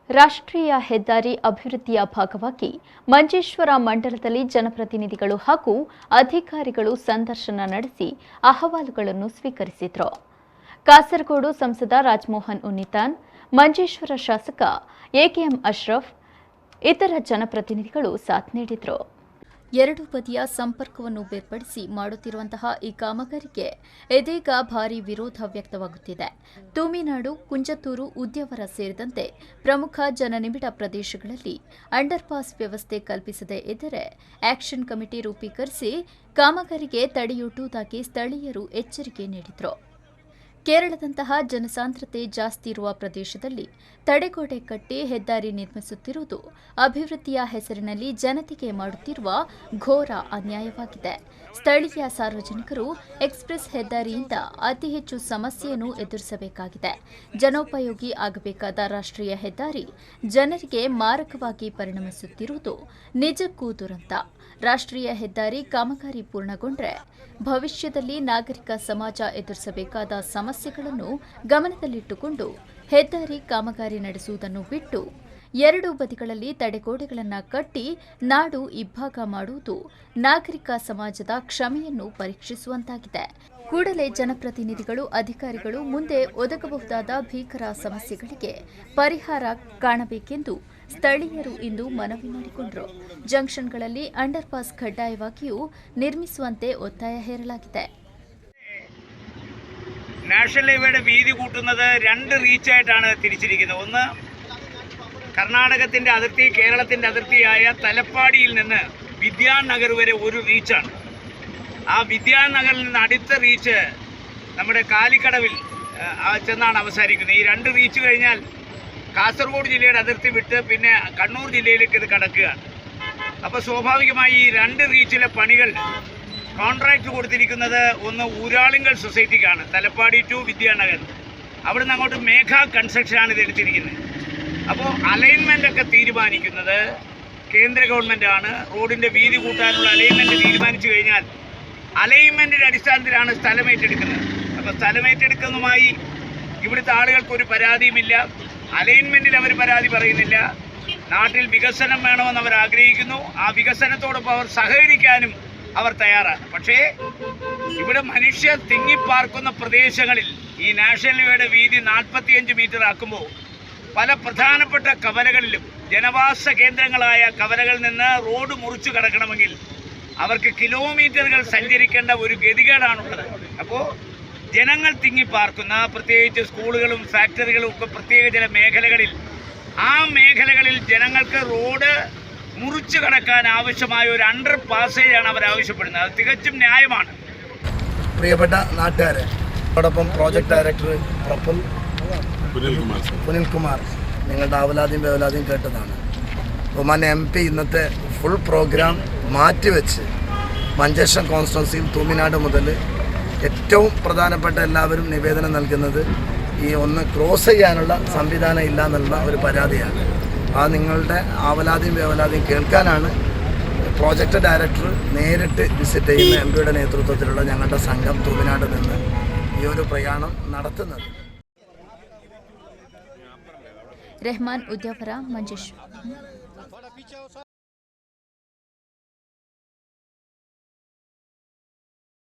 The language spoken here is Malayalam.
ರಾಷ್ಟ್ರೀಯ ಹೆದ್ದಾರಿ ಅಭಿವೃದ್ಧಿಯ ಭಾಗವಾಗಿ ಮಂಜೇಶ್ವರ ಮಂಡಲದಲ್ಲಿ ಜನಪ್ರತಿನಿಧಿಗಳು ಹಾಗೂ ಅಧಿಕಾರಿಗಳು ಸಂದರ್ಶನ ನಡೆಸಿ ಅಹವಾಲುಗಳನ್ನು ಸ್ವೀಕರಿಸಿದರು. ಕಾಸರಗೋಡು ಸಂಸದ ರಾಜಮೋಹನ್ ಉನ್ನಿತಾನ್, ಮಂಜೇಶ್ವರ ಶಾಸಕ ಎಕೆಎಂ ಅಶ್ರಫ್ ಇತರ ಜನಪ್ರತಿನಿಧಿಗಳು ಸಾಥ್ ನೀಡಿದರು. ಎರಡು ಬದಿಯ ಸಂಪರ್ಕವನ್ನು ಬೇರ್ಪಡಿಸಿ ಮಾಡುತ್ತಿರುವಂತಹ ಈ ಕಾಮಗಾರಿಗೆ ಇದೀಗ ಭಾರೀ ವಿರೋಧ ವ್ಯಕ್ತವಾಗುತ್ತಿದೆ. ತೂಮಿನಾಡು, ಕುಂಜತ್ತೂರು, ಉದ್ಯಾವರ ಸೇರಿದಂತೆ ಪ್ರಮುಖ ಜನನಿಬಿಡ ಪ್ರದೇಶಗಳಲ್ಲಿ ಅಂಡರ್ಪಾಸ್ ವ್ಯವಸ್ಥೆ ಕಲ್ಪಿಸದೇ ಇದ್ದರೆ ಆಕ್ಷನ್ ಕಮಿಟಿ ರೂಪೀಕರಿಸಿ ಕಾಮಗಾರಿಗೆ ತಡೆಯೊಡ್ಡುವುದಾಗಿ ಸ್ಥಳೀಯರು ಎಚ್ಚರಿಕೆ ನೀಡಿದರು. ಕೇರಳದಂತಹ ಜನಸಾಂದ್ರತೆ ಜಾಸ್ತಿ ಇರುವ ಪ್ರದೇಶದಲ್ಲಿ ತಡೆಗೋಡೆ ಕಟ್ಟಿ ಹೆದ್ದಾರಿ ನಿರ್ಮಿಸುತ್ತಿರುವುದು ಅಭಿವೃದ್ಧಿಯ ಹೆಸರಿನಲ್ಲಿ ಜನತೆಗೆ ಮಾಡುತ್ತಿರುವ ಘೋರ ಅನ್ಯಾಯವಾಗಿದೆ. ಸ್ಥಳೀಯ ಸಾರ್ವಜನಿಕರು ಎಕ್ಸ್ಪ್ರೆಸ್ ಹೆದ್ದಾರಿಯಿಂದ ಅತಿ ಹೆಚ್ಚು ಸಮಸ್ಯೆಯನ್ನು ಎದುರಿಸಬೇಕಾಗಿದೆ. ಜನೋಪಯೋಗಿ ಆಗಬೇಕಾದ ರಾಷ್ಟ್ರೀಯ ಹೆದ್ದಾರಿ ಜನರಿಗೆ ಮಾರಕವಾಗಿ ಪರಿಣಮಿಸುತ್ತಿರುವುದು ನಿಜಕ್ಕೂ ದುರಂತ. ರಾಷ್ಟ್ರೀಯ ಹೆದ್ದಾರಿ ಕಾಮಗಾರಿ ಪೂರ್ಣಗೊಂಡ್ರೆ ಭವಿಷ್ಯದಲ್ಲಿ ನಾಗರಿಕ ಸಮಾಜ ಎದುರಿಸಬೇಕಾದ ಸಮಸ್ಯೆಗಳನ್ನು ಗಮನದಲ್ಲಿಟ್ಟುಕೊಂಡು ಹೆದ್ದಾರಿ ಕಾಮಗಾರಿ ನಡೆಸುವುದನ್ನು ಬಿಟ್ಟು ಎರಡು ಬದಿಗಳಲ್ಲಿ ತಡೆಗೋಡೆಗಳನ್ನು ಕಟ್ಟಿ ನಾಡು ಇಬ್ಬಾಗ ಮಾಡುವುದು ನಾಗರಿಕ ಸಮಾಜದ ಕ್ಷಮೆಯನ್ನು ಪರೀಕ್ಷಿಸುವಂತಾಗಿದೆ. ಕೂಡಲೇ ಜನಪ್ರತಿನಿಧಿಗಳು, ಅಧಿಕಾರಿಗಳು ಮುಂದೆ ಒದಗಬಹುದಾದ ಭೀಕರ ಸಮಸ್ಯೆಗಳಿಗೆ ಪರಿಹಾರ ಕಾಣಬೇಕೆಂದು ಸ್ಥಳೀಯರು ಇಂದು ಮನವಿ ಮಾಡಿಕೊಂಡರು. ಜಂಕ್ಷನ್ಗಳಲ್ಲಿ ಅಂಡರ್ಪಾಸ್ ಕಡ್ಡಾಯವಾಗಿಯೂ ನಿರ್ಮಿಸುವಂತೆ ಒತ್ತಾಯ ಹೇರಲಾಗಿದೆ. നാഷണൽ ഹൈവേയുടെ വീതി കൂട്ടുന്നത് രണ്ട് റീച്ചായിട്ടാണ് തിരിച്ചിരിക്കുന്നത്. ഒന്ന് കർണാടകത്തിൻ്റെ അതിർത്തി, കേരളത്തിൻ്റെ അതിർത്തിയായ തലപ്പാടിയിൽ നിന്ന് വിദ്യാനഗർ വരെ ഒരു റീച്ചാണ്. ആ വിദ്യാനഗറിൽ നിന്ന് അടുത്ത റീച്ച് നമ്മുടെ കാലിക്കടവിൽ ചെന്നാണ് അവസാനിക്കുന്നത്. ഈ രണ്ട് റീച്ച് കഴിഞ്ഞാൽ കാസർഗോഡ് ജില്ലയുടെ അതിർത്തി വിട്ട് പിന്നെ കണ്ണൂർ ജില്ലയിലേക്ക് ഇത് കടക്കുകയാണ്. അപ്പോൾ സ്വാഭാവികമായി ഈ രണ്ട് റീച്ചിലെ പണികൾ കോൺട്രാക്റ്റ് കൊടുത്തിരിക്കുന്നത് ഒന്ന് ഊരാളുങ്കൽ സൊസൈറ്റിക്കാണ്, തലപ്പാടി ടു വിദ്യാനഗർ. അവിടുന്ന് അങ്ങോട്ട് മേഘ കൺസ്ട്രക്ഷനാണ് ഇത് എടുത്തിരിക്കുന്നത്. അപ്പോൾ അലൈൻമെൻ്റൊക്കെ തീരുമാനിക്കുന്നത് കേന്ദ്ര ഗവൺമെൻറ്റാണ്. റോഡിൻ്റെ വീതി കൂട്ടാനുള്ള അലൈൻമെൻറ്റ് തീരുമാനിച്ചു കഴിഞ്ഞാൽ അലൈൻമെൻറ്റിൻ്റെ അടിസ്ഥാനത്തിലാണ് സ്ഥലം ഏറ്റെടുക്കുന്നത്. അപ്പോൾ സ്ഥലം ഏറ്റെടുക്കുന്നതുമായി ഇവിടുത്തെ ആളുകൾക്കൊരു പരാതിയുമില്ല. അലൈൻമെൻറ്റിൽ അവർ പരാതി പറയുന്നില്ല. നാട്ടിൽ വികസനം വേണമെന്ന് അവർ ആഗ്രഹിക്കുന്നു. ആ വികസനത്തോടൊപ്പം അവർ സഹകരിക്കാനും അവർ തയ്യാറാണ്. പക്ഷേ ഇവിടെ മനുഷ്യർ തിങ്ങിപ്പാർക്കുന്ന പ്രദേശങ്ങളിൽ ഈ നാഷണൽ ഹൈവേയുടെ വീതി 45 മീറ്റർ ആക്കുമ്പോൾ പല പ്രധാനപ്പെട്ട കവലകളിലും ജനവാസ കേന്ദ്രങ്ങളായ കവലകളിൽ നിന്ന് റോഡ് മുറിച്ചു കടക്കണമെങ്കിൽ അവർക്ക് കിലോമീറ്ററുകൾ സഞ്ചരിക്കേണ്ട ഒരു ഗതികേടാണുള്ളത്. അപ്പോൾ ജനങ്ങൾ തിങ്ങിപ്പാർക്കുന്ന, പ്രത്യേകിച്ച് സ്കൂളുകളും ഫാക്ടറികളും ഒക്കെ പ്രത്യേക ചില മേഖലകളിൽ, ആ മേഖലകളിൽ ജനങ്ങൾക്ക് റോഡ് മുറിച്ചു കടക്കാൻ ആവശ്യമായ ഒരു അണ്ടർ പാസേജാണ് അവർ ആവശ്യപ്പെടുന്നത്. അത് തികച്ചും ന്യായമാണ്. പ്രിയപ്പെട്ട നാട്ടുകാരെ, അതോടൊപ്പം പ്രോജക്ട് ഡയറക്ടർ പുനിൽകുമാർ, നിങ്ങളുടെ ആവലാതിയും വേവലാതിയും കേട്ടതാണ്. ബഹുമാന്യ MP ഇന്നത്തെ ഫുൾ പ്രോഗ്രാം മാറ്റിവെച്ച് മഞ്ചേശ്വരം കോൺസ്റ്റിറ്റ്യുവൻസിയിൽ തൂമിനാട് മുതൽ ഏറ്റവും പ്രധാനപ്പെട്ട എല്ലാവരും നിവേദനം നൽകുന്നത് ഈ ഒന്ന് ക്രോസ് ചെയ്യാനുള്ള സംവിധാനം ഇല്ല എന്നുള്ള ഒരു പരാതിയാണ്. ആ നിങ്ങളുടെ ആവലാതിയും വേവലാതിയും കേൾക്കാനാണ് പ്രോജക്റ്റ് ഡയറക്ടർ നേരിട്ട് വിസിറ്റ് ചെയ്യുന്ന MPയുടെ നേതൃത്വത്തിലുള്ള ഞങ്ങളുടെ സംഘം തൂമിനാട് നിന്ന് ഈ ഒരു പ്രയാണം നടത്തുന്നത്. റഹ്മാൻ, ഉദ്യാവര, മഞ്ചേശ്വരം.